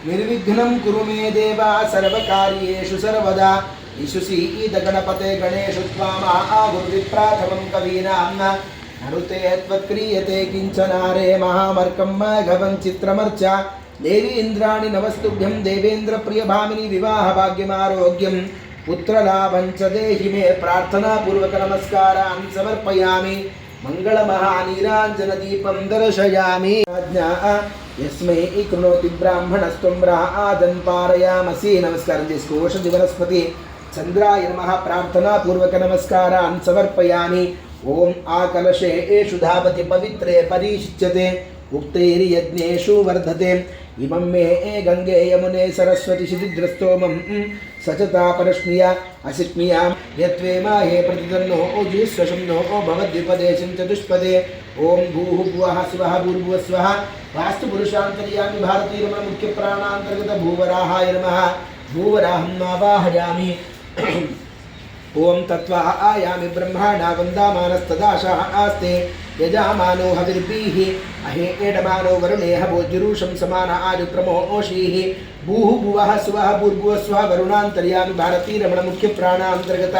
निर्विघ्नं कुरु मे देव सर्वकार्येषु सर्वदा ईशुसीद गणपते गणेशु त्वामाहुर्विप्राथमं कवीनां ननुते त्वत्क्रियते किञ्चनारे महामर्कं मघवं चित्रमर्च देवी इन्द्राणि नमस्तुभ्यं देवेन्द्रप्रियभामिनी विवाहभाग्यमारोग्यं पुत्रलाभं च देहि मे प्रार्थनापूर्वक नमस्कारान् समर्पयामि मंगलमहानीराञ्जनदीपं दर्शयामि यस्मै कृणोति ब्राह्मणस्त्वं राजन् पारयामसि नमस्कारं చేసుకో ఓషధి వనస్పతి చంద్రాయ నమః ప్రార్థనాపూర్వక నమస్కారాన్ సమర్పయామి ఓం ఆకలశే ఏషు ధావతి పవిత్రే పరిశుచ్యతే उक्तैर्यज्ञेषु वर्धते इमं मे गंगे यमुने सरस्वती शिधिद्रस्तोमं सचता परश्मिया असिक्मियां यत्वे माहे प्रतिदन्नो ओजिस्वशम्नो भवद्विपदेशं चतुष्पदे ओं भूर्भुवः स्वः भूर्भुवः स्वः वास्तुपुरुषान्तर्यामि भारतीयरमण मुख्यप्राणान्तर्गत भूवराहाय नमः भूवराहं आवाहयामि ओं तत्त्वा आयामि ब्रह्माणा वन्दामानस्तदाशः आस्ते यजामानो हविर्भिः अहे एडमानो वरुणेह भोज्युरुषं समान आयुप्रमो ओषीः भूः भुवः स्वः भूर्भुवः स्वः वरुणान्तर्यामि भारतीरमण मुख्यप्राणान्तर्गत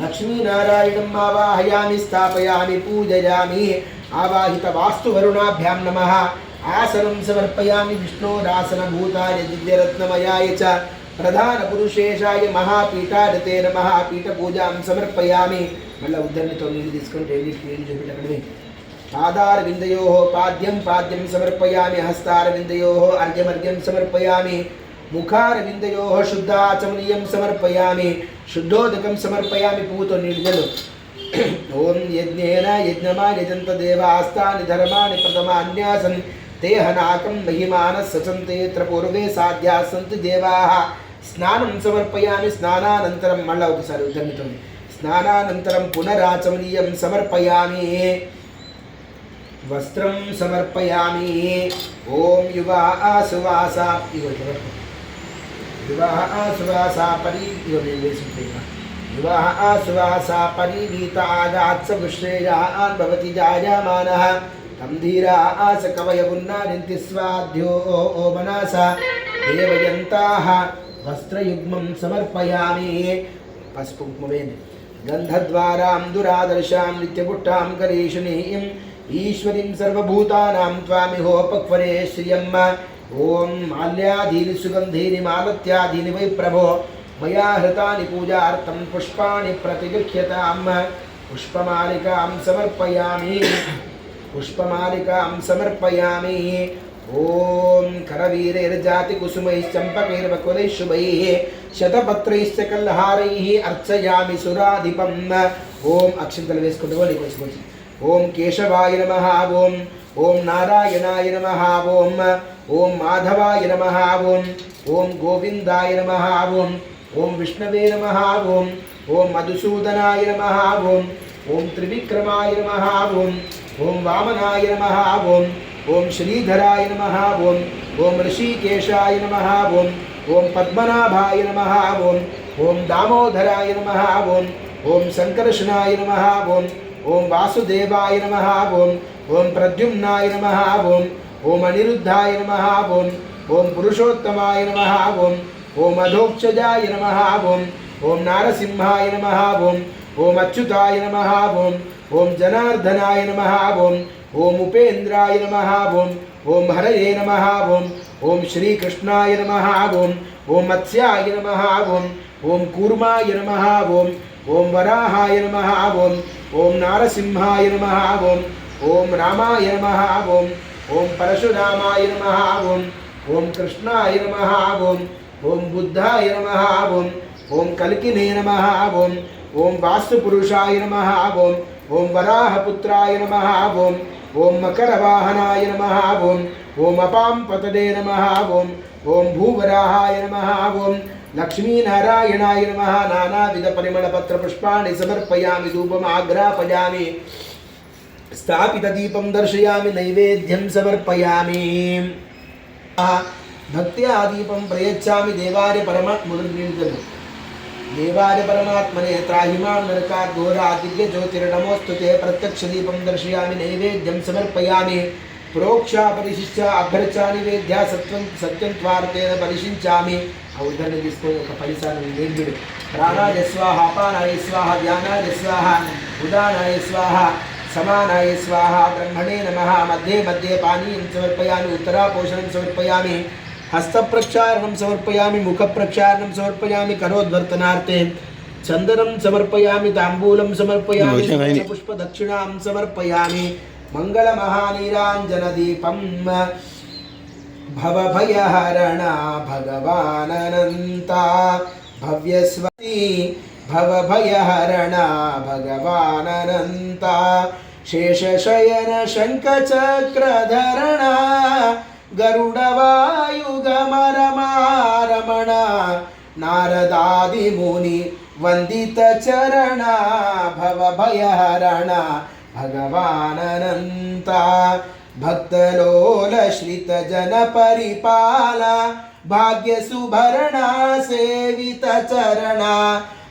लक्ष्मीनारायणम् आवाहयामि स्थापयामि पूजयामि आवाहितवास्तुवरुणाभ्यां नमः आसनं समर्पयामि विष्णोरासनभूताय दिव्यरत्नमयाय च प्रधानपुरुषेशाय महापीठाधिते नमः पीठपूजां समर्पयामि मल्ल उद्धरणितो नीरु तीसुकोंटि नीरु చూపించకండి पादारविन्दयोः पाद्यं पाद्यं समर्पयामि हस्तारविन्दयोः अर्घ्यमर्घ्यं समर्पयामि मुखारविन्दयोः शुद्धाचमनीयं समर्पयामि शुद्धोदकं समर्पयामि पूतो निर्जलो ओं यज्ञेन यज्ञमा यजन्त देवास्तानि धर्माणि प्रथमान्यासन् ते हनाकं महिमानः सचन्ते यत्र पूर्वे साध्याः सन्ति देवाः स्नानं समर्पयामि स्नानानन्तरं मल्ल ఒకసారి ఉద్ధరణితం स्नानानन्तरं पुनराचमनीयं समर्पयामि वस्त्रं समर्पयामि ओम युवा सुवासा युवा सुवासा परिवीता आगात्स विश्रेयान् भवति जायमानः तं धीरा आस कवयवुन्नादिन्ति स्वाध्यो मनसा देवयन्ताः वस्त्रयुग्मं समर्पयामि पసుపు కుంకుమవేణి गन्धद्वारां दुरादर्शां नित्यपुट्टां करीषणीं ईश्वरीं सर्वभूतानां त्वामिहोपक्वरे श्रियम् ओं माल्यादीनि सुगन्धीनि मालत्यादीनि वै प्रभो मया हृतानि पूजार्थं पुष्पाणि प्रतिगृह्यतां पुष्पमालिकां समर्पयामि ओं करवीरैर्जातिकुसुमैश्चम्पकैर्वकुलैः शुभैः शतपत्रैश्च कल्हारैः अर्चयामि सुराधिपम् ओं अक्षिंतलु वेसुకుంటూ నీకు ओं केशवाय नमः ओं नारायणाय नमः ओं माधवाय नमः ओं गोविंदाय नमः ओं विष्णवे नमः ओं मधुसूदनाय नमः ओं त्रिविक्रमाय नमः ओं वामनाय नमः ओं श्रीधराय नमः ओं ऋषिकेशाय नमः ओं पद्मनाभाय नमः ओं दामोदराय नमः ओं संकर्षणाय नमः ओं वासुदेवाय नमः ओं प्रद्युम्नाय नमः ओं अनिरुद्धाय नमः ओं पुरुषोत्तमाय नमः ओं अधोक्षजाय नमः ओं नारसिंहाय नमः ओं अच्युताय नमः ओं जनार्दनाय नमः ओं उपेन्द्राय नमः ओं हरये नमः ओं श्रीकृष्णाय नमः ओं मत्स्याय नमः ओं कूर्माय नमः ओं वराहाय नमः ओं नारसिंहाय नमः ओं रामाय नमः ओं परशुरामाय नमः ओं कृष्णाय नमः ओं बुद्धाय नमः ओं कल्किने नमः ओं वास्तुपुरुषाय नमः ओं वराहपुत्राय नमः ओं मकरवाहनाय नमः ओं अपांपतदे नमः ओं भूवराहाय नमः ओं लक्ष्मीनारायणाय नमः नानाविधपरिमलपत्रपुष्पाणि समर्पयामि धूपमाग्रापयामि स्थापितदीपं दर्शयामि नैवेद्यं समर्पयामि भक्त्या दीपं प्रयच्छामि देवाय परमात्मने त्राहि मां नरकात् घोरात् दिव्यज्योतिर्नमोऽस्तु ते प्रत्यक्षदीपं दर्शयामि नैवेद्यं समर्पयामि ప్రోక్షా పరిశిష్ట అభ్యర్చాని వేద్య సత్వం సత్యం త్వార్తేన పరిశించామి. ఆ ఉదాహరణ తీసుకొని ఒక 10 సార్లు నేర్పిడు. ప్రాణాయ స్వాహ, అపానాయ స్వాహ, ధ్యానాయ స్వాహ, ఉదానాయ స్వాహ, సమానాయ స్వాహ, బ్రహ్మణే నమః. మధ్యే మధ్యే పానీయం సమర్పయామి, ఉత్తరాపోషణం సమర్పయామి, హస్త ప్రక్షాళనం సమర్పయామి, ముఖ ప్రక్షాళనం సమర్పయామి, కరోద్వర్తనార్థే చందనం సమర్పయామి, తాంబూలం సమర్పయామి, పుష్ప దక్షిణాం సమర్పయామి. మంగళ మహానీరాంజన దీపం భవభయహరణ భగవాననంత భవ్యస్వతి భవభయహరణ భగవాననంత శేషశయన శంఖచక్రధరణ గరుడవాయుగమరమారమణ నారదాదిముని వందిత చరణ భవభయహరణ భగవాననంత భక్తలోల శ్రిత జన పరిపాల భాగ్య సుభరణ సేవిత చరణ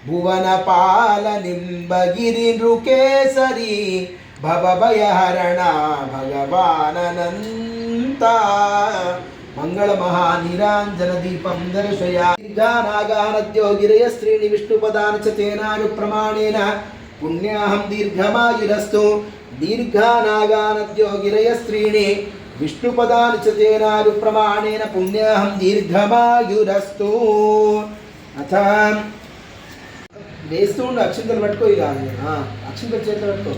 భువన పాల నింబగిరి నృకేసరి భవభయహరణ భగవాననంత. మంగళ మహానీరాంజన దీపం దర్శయా. దీర్ఘానాగానద్యో గిరయ స్త్రీణి విష్ణుపదాన చ తేనాను ప్రమాణేన పుణ్యాహం దీర్ఘమాయురస్తు. దీర్ఘానాగానద్యో గిరయ స్త్రీణి విష్ణుపదాని చ తేనాను ప్రమాణేన పుణ్యాహం దీర్ఘమాయురస్తు. అథ వేస్తూ ఉండు, అక్షంతలు పట్టుకో. ఇక అక్షంతలు చేతులు పట్టుకో.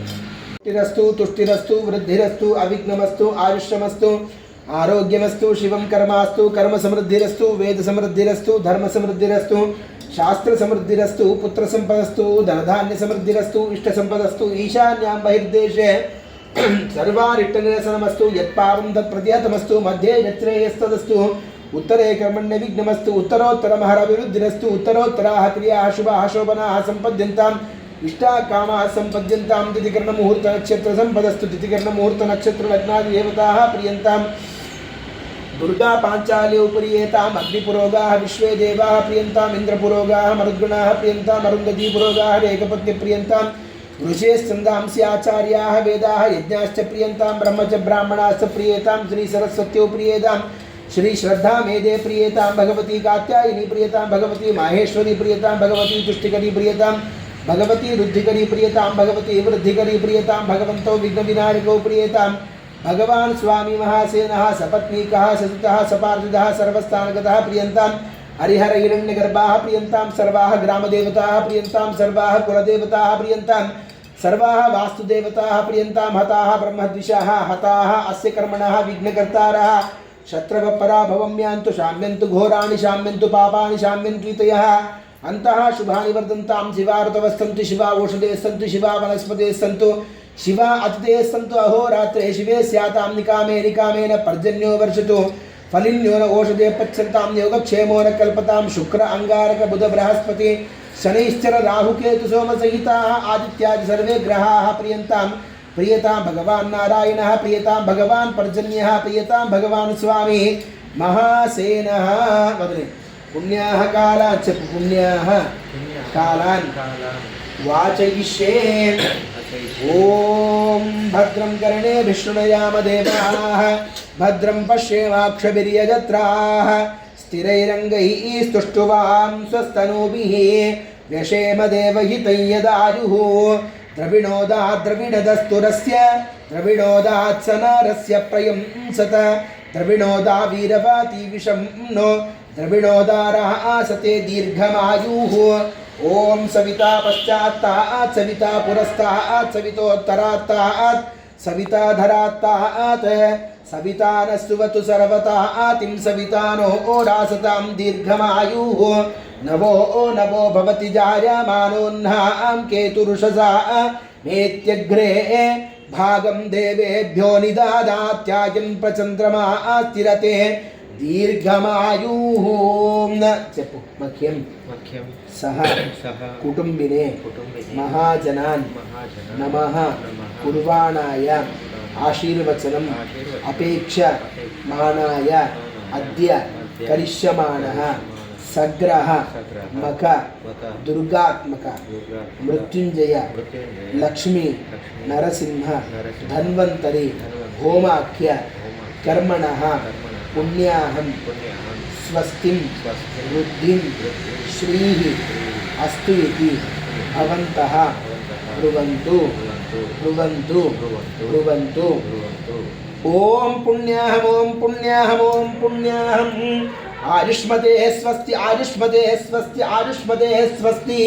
తుష్టిరస్తు తుష్టిరస్తు వృద్ధిరస్తు అవిఘ్నమస్తు ఆయుష్యమస్తు ఆరోగ్యమస్తు శివం కర్మాస్తు కర్మ సమృద్ధిరస్తు వేద సమృద్ధిరస్తు ధర్మ సమృద్ధిరస్తు శాస్త్ర సమృద్ధిరస్తు పుత్ర సంపదస్తు ధనధాన్య సమృద్ధిరస్తు ఇష్ట సంపదస్తు ఈశాన్యాం బహిర్దేశే సర్వారిష్టనిరసనమస్తు యత్పావం తత్ప్రతిహతమస్తు మధ్యే యత్రేయస్తదస్తు उत्तरे कर्मण्य विघ्नमस्तु उत्तरोत्तरमहर विरुद्धिरस्तु उत्तरोत्तराः क्रियाः शुभाः शोभनाः सम्पद्यन्ताम् इष्टा कामाः सम्पद्यन्ताम् तिथिकर्ण मुहूर्त नक्षत्र सम्पदस्तु तिथिकर्ण मुहूर्त नक्षत्र लग्नादि देवताः प्रियन्ताम् दुर्गा पाञ्चाली उपरियेताम् अग्निपुरोगाः विश्वे देवाः प्रियन्ताम् इन्द्रपुरोगाः मरुद्गणाः प्रियन्ताम् अरुन्धती पुरोगाः रेकपत्नि प्रियन्ताम् ऋषे स्कन्दांसि आचार्याः वेदाः यज्ञाश्च प्रियन्ताम् ब्रह्म च ब्राह्मणाश्च प्रियेताम् श्री सरस्वत्यो प्रियेताम् श्री श्रद्धा मेदे प्रियतां भगवती कात्यायनी प्रियतां भगवती माहेश्वरी प्रियतां भगवती तुष्टिकरी प्रियतां भगवती रुद्धिकरी प्रियतां भगवती वृद्धिकरी प्रियतां भगवन्तो विघ्नविनायको प्रियतां भगवान् स्वामी महासेनः सपत्नीकः सतितः सपार्थितः सर्वस्थानगतः प्रियन्तां हरिहर हिरण्यगर्भाः प्रियन्तां सर्वाः ग्रामदेवताः प्रियन्तां सर्वाः कुलदेवताः प्रियन्तां सर्वाः वास्तुदेवताः प्रियन्तां हताः ब्रह्मद्विषाः हताः अस्य कर्मणः विघ्नकर्तारः शत्रव पराभवम्यान्तु शाम्यन्तु घोराणि शाम्यन्तु पापानि शाम्यन्तु इतयः अन्तः शुभानि वर्धन्तां शिवा ऋतवस्सन्तु शिवा ओषधे सन्तु शिवा वनस्पते सन्तु शिवा अतिथे सन्तु अहोरात्रे शिवे स्यातां निकामे निकामेन पर्जन्यो वर्षतु फलिन्यो न ओषधे पच्यन्तां योगक्षेमो न कल्पतां शुक्र अंगारक बुध बृहस्पति शनैश्चर राहुकेतु सोमसहिताः आदित्यादि सर्वे ग्रहाः प्रियन्तां प्रियतां भगवान् नारायणः प्रियतां भगवान् पर्जन्यः प्रियतां भगवान् स्वामी महासेनः. वदने पुण्याः कालान् च पुण्याः कालान् वाचयिष्ये. ॐ भद्रं कर्णेभिः शृणुयाम देवाः भद्रं पश्येमाक्षभिर्यजत्राः स्थिरैरङ्गैः स्तुष्टुवां स्वस्तनूभिः व्यशेम देवहितं यदायुः. द्रविणोदा द्रविणदस्तुरस्य द्रविणोदात् सनारस्य प्रयं सत द्रविणोदा वीरवाती विषं नो द्रविणोदारः आसते दीर्घमायुः. ॐ सविता पश्चात्तात् सविता पुरस्तात् सवितोत्तरात्तात् सविता धरात्तात् सविता न सुवतु सर्वता आतिं सविता नो ओरासतां दीर्घमायुः. नवो नवो भवति जायमानोऽह्नां केतुरुषसा मेत्यग्रे भागं देवेभ्यो निदादात्यायं प्रचन्द्रमा स्थिरते दीर्घमायुः. చెప్పు మఖ్యం సహ కుటుంబినే మహాజనాన్ నమః కుర్వాణాయ ఆశీర్వచనం అపేక్ష మానాయ అద్య కరిష్యమాణః సగ్రహ మక దుర్గాత్మక మృత్యుంజయ లక్ష్మీ నరసింహ ధన్వంతరి హోమాఖ్య కర్మణః పుణ్యాహం స్వస్తిం వృద్ధిం శ్రీః అస్తు ఇతి భవంతః బ్రువంతు బ్రువంతు బ్రువంతు. ఓం పుణ్యాహం ఓం పుణ్యాహం ఓం పుణ్యాహం. ఆయుష్మతే స్వస్తి ఆయుష్మతే స్వస్తి ఆయుష్మతే స్వస్తి.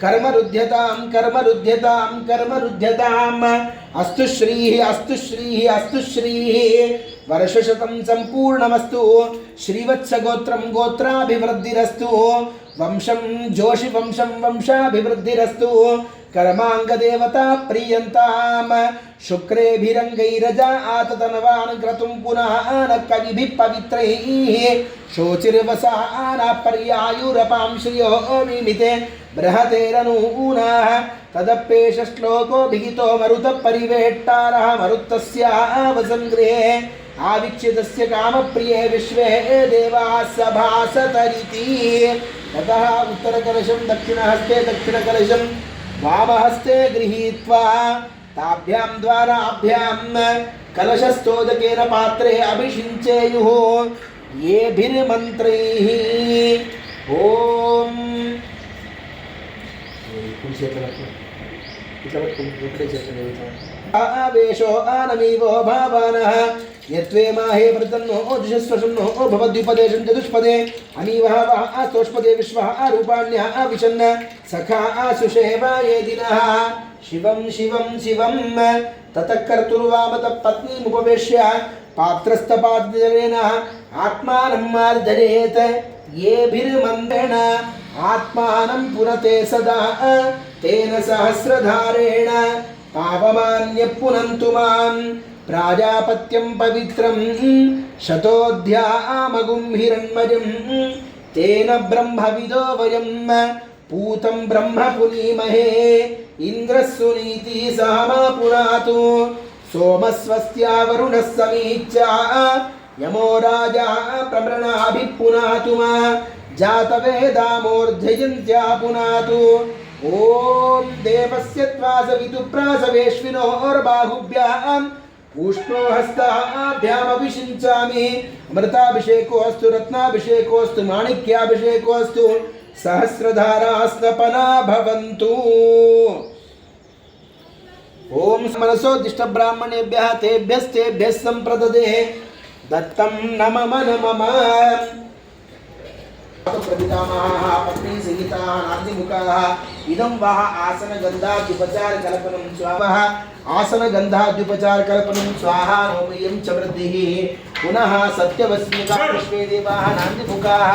కర్మరుధ్యతాం కర్మరుధ్యతాం కర్మరుధ్యతాం. అస్తు శ్రీః అస్తు శ్రీః అస్తు శ్రీః. వర్షశతం సంపూర్ణమస్తు. శ్రీవత్సగోత్రం గోత్రాభివృద్ధిరస్తు. వంశం జోషి వంశం వంశాభివృద్ధిరస్తు. कर्मांगदेवता प्रियंताम शुक्रेभिरंगैरजा आततनवान क्रतुं पुनः कविभिः पवित्रैः शोचिर्वसाना पर्यायुरपां श्रियो मिमिते बृहतेरनूनाः तदप्येष श्लोको विहितो मरुतः परिवेट्टारः मरुत्तस्यावसङ्गृहे आवीक्ष्यतस्य कामप्रिये विश्वे देवाः सभासतरिति. ततः उत्तरकलशं दक्षिणहस्ते दक्षिणकलशं वामहस्ते गृहीत्वा ताभ्यां द्वाराभ्यां कलशस्तोदकेन पात्रे अभिषिञ्चेयुः येभिर्मन्त्रैः. ओम आवेशो आनमीवो भावानः यत्वे माहे प्रतन्नो ओजुषस्वशन्नो भवद्युपदेशं चतुष्पदे अनीवः वः आस्तोष्पदे विश्वः आरूपाण्यः आविशन् सखा आसुषेवा ये दिनः शिवं शिवं शिवं. ततः कर्तुर्वामतः पत्नीमुपवेश्य पात्रस्थपाद्यजनेन आत्मानं मार्जयेत्. येभिर्मन्त्रेण आत्मानं पुनते सदा तेन सहस्रधारेण पावमान्यः पुनन्तु मां. प्राजापत्यं पवित्रं शतोऽध्यामगुं हिरण्मयं तेन ब्रह्मविदो वयं पूतं ब्रह्म पुनीमहे. इन्द्रः सुनीतिः सहमा पुनातु सोमस्वस्त्या वरुणः समीच्या यमो राजा प्रमृणाभिः पुनातु मा जातवेदामोर्धयन्त्या पुनातु. ओम देवस्य त्वासवितुप्रासवेश्विनोर्बाहुभ्याम् उष्णो हस्ताभ्यामभिषिञ्चामि. अमृताभिषेकोऽस्तु रत्नाभिषेकोऽस्तु माणिक्याभिषेकोऽस्तु सहस्रधारास्नपना भवन्तु. ओम मनसोदिष्ट ब्राह्मणेभ्यः तेभ्यस्तेभ्यः सम्प्रददे दत्तं नमः नमः. प्रपितामहः पत्नी सहिताः नान्दिमुखाः इदं वः आसनगन्धाद्युपचारकल्पनं स्वाहा आसनगन्धाद्युपचारकल्पनं स्वाहा नोमयं च वृद्धिः. पुनः सत्यवस्मिका विश्वे देवाः नान्दिमुखाः.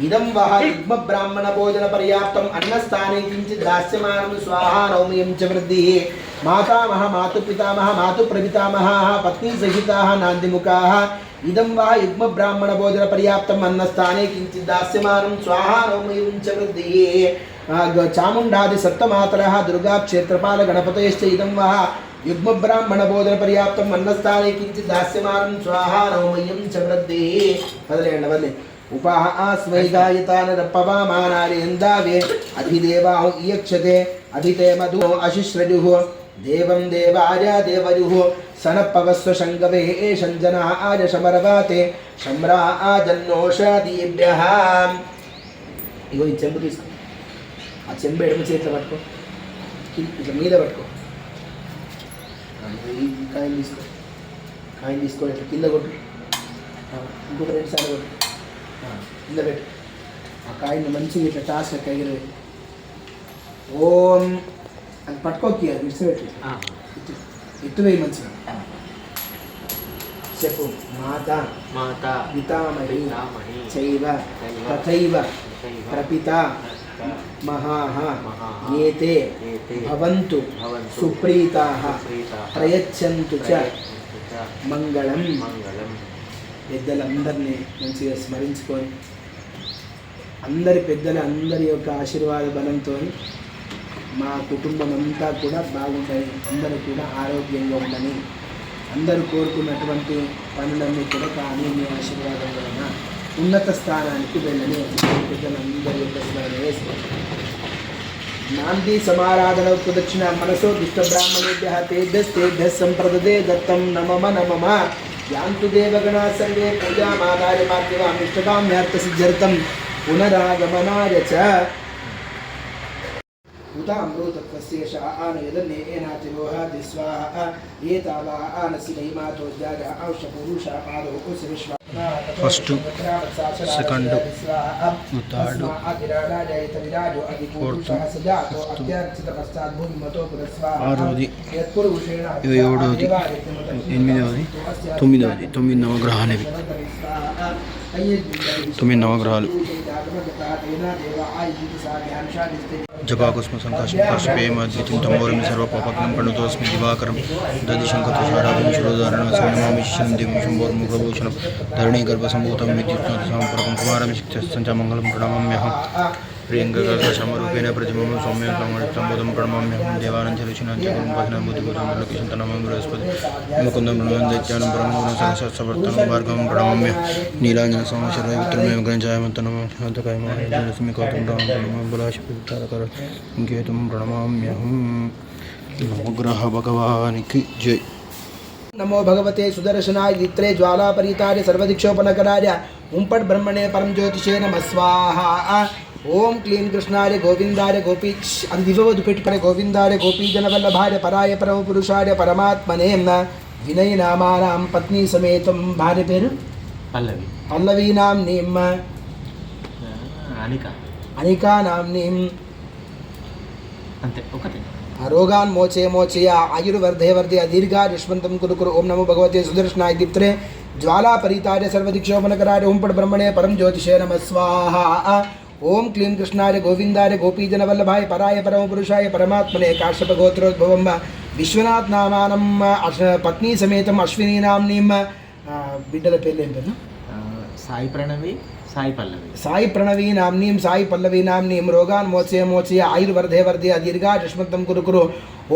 इदं वः युग्मब्राह्मणभोजनपर्याप्तम् अन्नस्थाने किञ्चित् दास्यमानं स्वाहा नौमयं च वृद्धिः. मातामह मातुपितामह मातुप्रपितामहाः पत्नीसहिताः नान्दिमुखाः इदं वा युग्मब्राह्मणभोजनपर्याप्तम् अन्नस्थाने किञ्चित् दास्यमानं स्वाहा नौमयं च वृद्धिः. चामुण्डादिसप्तमातरः दुर्गाक्षेत्रपालगणपतयश्च इदं वा युग्मब्राह्मणभोजनपर्याप्तम् अन्नस्थाने किञ्चित् दास्यमानं स्वाहा नौमयं च वृद्धिः. वदले उपास्मै गायतानरपवामानार्यन्दावे अधिदेवाः इयक्षते अधिते मधु अशिश्रजुः देवं देवाय देवयुः सनपवस्व शङ्गवे शञ्जनाय शमरवाते शम्राजन्नोषधीभ्यः. ఇగో ఈ చెంబు తీసుకో. ఆ చెంబు ఎడమ చేతిలో పట్టుకో, ఇట్లా మీద పట్టుకో. ఈ కాయలు తీసుకో, కాయలు తీసుకో, ఇట్లా కింద కొట్టు. ఇంకొక 2 సార్లు కొట్టు. కింద పెట్టు. ఆ కాయని మంచిగా ఇట్లా టాస్ లెక్క ఎగిరి. ఓం అది పట్టుకోకి, అది విడిచిపెట్టు. ఎత్తు వేయి మంచిగా. చెప్పు. మాత మాత పితామహి చైవ తథైవ ప్రపిత మహాః ఏతే భవంతు సుప్రీతాః ప్రయచ్చంతు చ మంగళం. పెద్దలందరినీ మంచిగా స్మరించుకొని అందరి పెద్దల అందరి యొక్క ఆశీర్వాద బలంతో మా కుటుంబం అంతా కూడా బాగుంటుంది, అందరూ కూడా ఆరోగ్యంగా ఉండని అందరూ కోరుకున్నటువంటి పనులన్నీ కూడా కానీ మీ ఆశీర్వాదం వలన ఉన్నత స్థానానికి వెళ్ళని పెద్దలందరి యొక్క స్మరణ వేసి నాంది సమారాధన ప్రదక్షిణ మనసో దుష్టబ్రాహ్మణేభ్య తేభ్యస్తేభ్య సంప్రదదే దత్తం నమమ నమమ యాంతు దేవగణా సర్వే పూజామాదార్యమాద్యవామిష్టకామ్యార్థసిద్ధ్యర్థం పునరాగమనాయ చ उतामृतत्वस्य शान यदन्ने एनातिरोहाति स्वाहा एतावा आनसि महिमातो जाग औष पुरुषा पादो उस विश्वा फर्स्ट सेकंड थर्ड फोर्थ ఆరోది ఇవి ఏడవది ఎనిమిదవది తొమ్మిదవది 9 నవగ్రహాలు ఇవి 9 నవగ్రహాలు జపాకుస్మ సంకాశం కాశ్యపేమాద్వితిం తమోరం సర్వపాపగ్నం ప్రణుతోస్మి దివాకరం దదిశంకతుషారాధం శిరోధారణం సౌనమామి శిశం దివం శంభోర్ ముఖభూషణం ధరణీగర్భసంభూతం విద్యుత్నాథసాంపరకం కుమారమిశిక్తశ్చ మంగళం ప్రణమామ్యహం ప్రియంగర్భశమరూపేణ ప్రతిమం సౌమ్యం సంబోధం ప్రణమామ్యహం దేవానంచరుచినాంత్యగురం భజనం బుద్ధిభూతం లోకేశంతనమం బృహస్పతి ముకుందం ప్రణమం దైత్యానం పరమగుణం సహస్రవర్తనం భార్గవం ప్రణమామ్య నీలాంజన సంవత్సరం విక్రమేమ గ్రంథాయమంతనమస్మికౌతం ప్రణమం బలాశితారకర ఇంకేతం ప్రణమామ్యహం నవగ్రహ భగవానికి జై नमो भगवते सुदर्शनाय दित्रे ज्वालापरीताय सर्वदिक्षोपनकराय उम्पट् ब्रह्मणे परम ज्योतिषे नमः स्वाहा ओम क्लीं कृष्णाय गोविंदाय गोपी అది దివ్యవధు పెట్టుకునే గోవిందాయ గోపీజనవల్లభాయ పరాయ పరమ పురుషాయ పరమాత్మనే వినయ నామానాం పత్ని సమేతం భార్య పేరు పల్లవి పల్లవి నామ్నీం అనిక అనికా నామ్నీం అంతే ఒకటే रोगान मोचे मोचय आयुर्वर्धे वर्धे दीर्घायुष्मन्तं कुरु कुरु ओम नमो भगवते सुदर्शनाय दीप्त्रे ज्वालापरीताय सर्वदिक्षोपनकराय हुंपट् ब्रह्मणे परम ज्योतिषे नमः स्वाहा ओम क्लीं कृष्णाय गोविंदाय गोपीजनवल्लभाय पराय परमपुरुषाय परमात्मने काश्यपगोत्रोद्भवं विश्वनाथ नामानं पत्नी समेतं अश्विनी नाम्नीं बिड्डल पेर्लें पेरु साई प्रणवी साई पल्लवी साई प्रणवी नाम्नीं साई पल्लवी नाम्नीं रोगान् मोचय मोचय आयुर्वर्धे वर्धे दीर्घायुष्मन्तं कुरु कुरु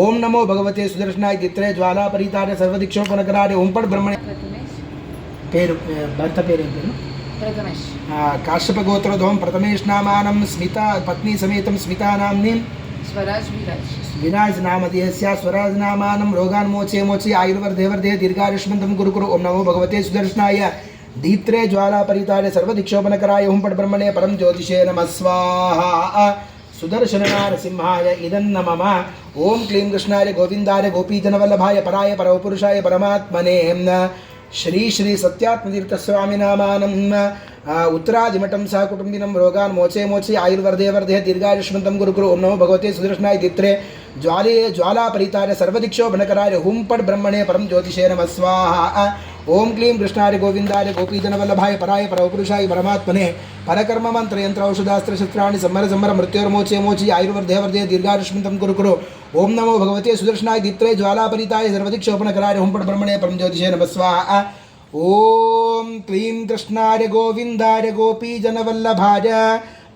ओम नमो भगवते सुदर्शनाय दित्रे ज्वालापरीताय सर्वदिक्षोपनकराय हुंपट् ब्रह्मणे पेरु भर्त पेरें पेरु प्रथमेश काश्यपगोत्रोद्भवं प्रथमेश नामानं स्मिता पत्नी समेतं स्मिता नाम्नीं स्वराज विराज विराज नामधेयस्या स्वराज नामानं रोगान् मोचय मोचय आयुर्वर्धे वर्धे दीर्घायुष्मन्तं कुरु कुरु ओम नमो भगवते सुदर्शनाय दीप्त्रे ज्वालापरीताय सर्वदिक्षोपनकराय हुंपट् ब्रह्मणे परम ज्योतिषे नमः स्वाहा सुदर्शन नारसिंहाय इदन्न मम ओम क्लीं कृष्णाय गोविंदाय गोपीजनवल्लभाय पराय परमपुरुषाय परमात्मने श्री श्री सत्यात्मतीर्थस्वामी नामानं उत्तरादिमठं सह कुटुंबिनं रोगान् मोचे मोचे आयुर्वर्धे वर्धे दीर्घायुष्मन्तं कुरु कुरु ओम नमो भगवते सुदर्शनाय दीप्त्रे ज्वालापरीताय सर्वदिक्षोपनकराय हुंपट् ब्रह्मणे परम ज्योतिषे नमः स्वाहा ओम क्लीं कृष्णाय गोविंदाय गोपीजनवल्लभाय पराय परमपुरुषाय परमात्मने परकर्म मंत्र यंत्र औषधास्त्र शस्त्राणि संहर संहर मृत्योर्मोचे मोचि आयुर्वर्धे वर्धे दीर्घायुष्मन्तं कुरु कुरु ओम नमो भगवते सुदर्शनाय दीप्त्रे ज्वालापरीताय सर्वदिक्षोपनकराय हुंपट् ब्रह्मणे परम ज्योतिषे नमः स्वाहा ओम क्लीं कृष्णाय गोविंदाय गोपीजनवल्लभाय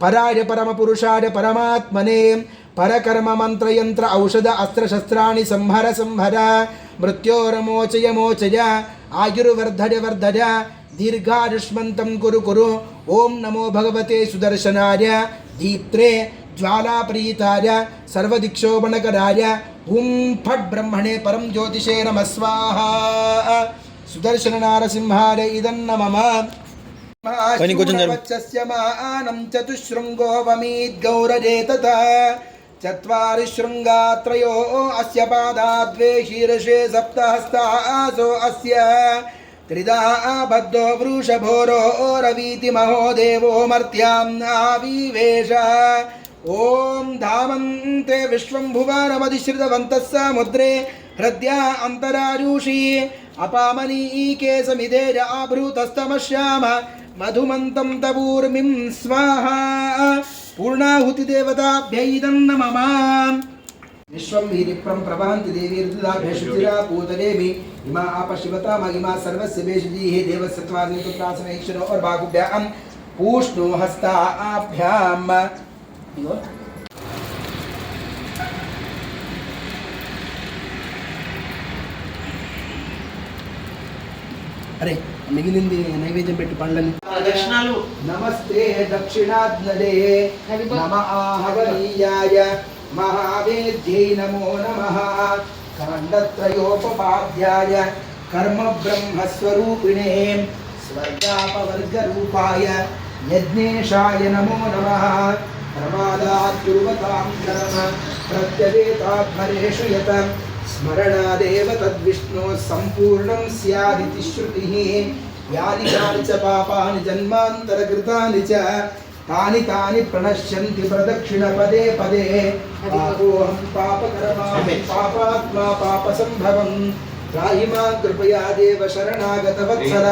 पराय परमपुरुषाय परमात्मने परकर्म मंत्र यंत्र औषध अस्त्र शस्त्राणि संहर संहर मृत्योर्मोचय मोचय आयुर्वर्धय वर्धय दीर्घायुष्मन्तं कुरु कुरु ओम नमो भगवते सुदर्शनाय दीप्त्रे ज्वालापरीताय सर्वदिक्षोपनकराय हुंफट् ब्रह्मणे परम ज्योतिषे नमः स्वाहा सुदर्शन नारसिंहाय इदन्न मम मानं चतुशृंगो वमीद्गौरजेतत चत्वारि शृंगात्रयो अस्य पादाद्वे शीर्षे सप्तहस्तासो अस्य त्रिधा बद्धो वृषभोरो रवीति महो देवो मर्त्याम् आविवेश ओम धामन्ते विश्वं भुवनमधिश्रितवन्तः समुद्रे हृद्या अन्तरारुषि अपामनीके समिधेर आभृतस्तमश्याम मधुमन्तं तवूर्मिं स्वाहा पूर्णाहुति देवताभ्यै नमः विश्वं वीरिप्रं प्रवहन्ति देवी ऋतुदाभ्यशुचिरा पूतदेवी इमा आपशिवता महिमा सर्वस्य भेषजीः देवसत्त्वादिपुत्रासनेक्षणो और बाहुभ्यां पूष्णो हस्ताभ्याम् అరే మిగిలింది నైవేద్యం పెట్టి పండ్లని. దక్షిణాలు. నమస్తే దక్షిణాగ్నదే నమ ఆహవనీయాయ మహావేద్యై నమో నమః కాండత్రయోపపాద్యాయ కర్మ బ్రహ్మస్వరూపిణే స్వర్గాపవర్గరూపాయ యజ్ఞేశాయ నమో నమః ప్రమాదాత్ కుర్వతాం కర్మ ప్రత్యవేతాత్మరేషు యత స్మరణాదేవ తద్విష్ణో సంపూర్ణం స్యాదితి శృతిః యాని కాని చ పాపాని జన్మాంతరకృతాని చ తాని తాని ప్రణశ్యంతి ప్రదక్షిణ పదే పదే పాపోహం పాపకర్మాహం పాపాత్మా పాపసంభవం త్రాహి మాం కృపయా దేవ శరణాగత వత్సల